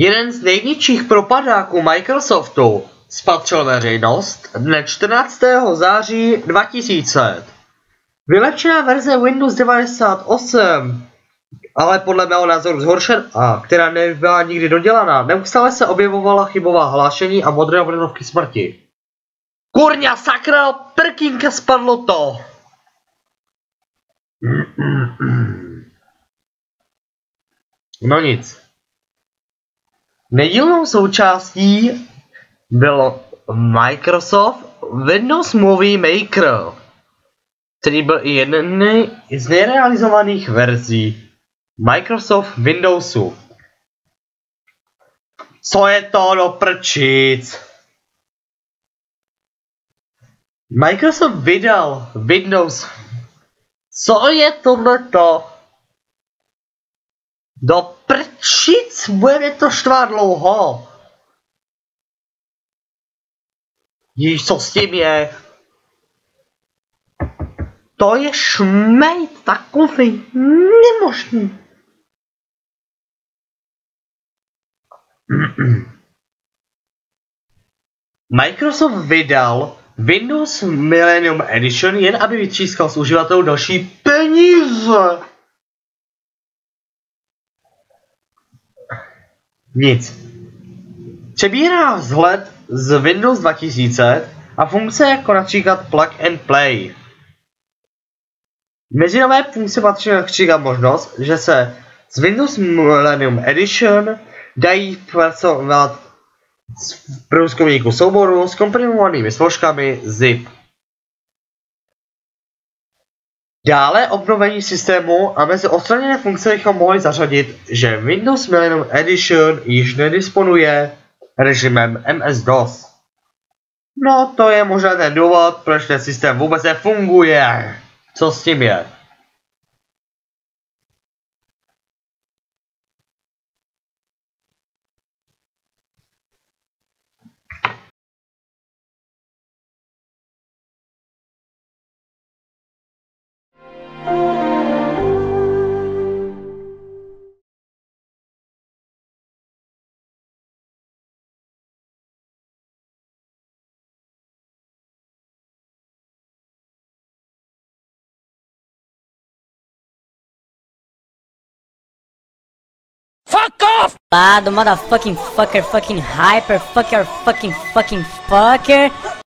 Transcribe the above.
Jeden z největších propadáků Microsoftu spatřil veřejnost dne 14. září 2000. Vylepšená verze Windows 98, ale podle mého názoru zhoršená, která nebyla nikdy dodělaná, neustále se objevovala chybová hlášení a modré obrazovky smrti. Kurňa sakra, prkínka, spadlo to! No nic. Nedílnou součástí byl Microsoft Windows Movie Maker, který byl i jeden z nejrealizovaných verzí Microsoft Windowsu. Co je to do prčic? Microsoft vydal Windows. Co je tohleto? Do prčic, bude mě to štvát dlouho. Víš, co s tím je? To je šmejt takový nemožný. Microsoft vydal Windows Millennium Edition jen aby vytřískal z uživatelů další peníze. Nic. Přebírá vzhled z Windows 2000 a funkce jako například Plug and Play. Mezi nové funkce patří například možnost, že se z Windows Millennium Edition dají pracovat z průzkumníku souboru s komprimovanými složkami ZIP. Dále obnovení systému a mezi odstraněné funkce bychom mohli zařadit, že Windows Millennium Edition již nedisponuje režimem MS-DOS. No to je možná ten důvod, proč ten systém vůbec nefunguje. Co s tím je? Fuck off! Lado, motherfucking fucker, fucking hyper, fucker.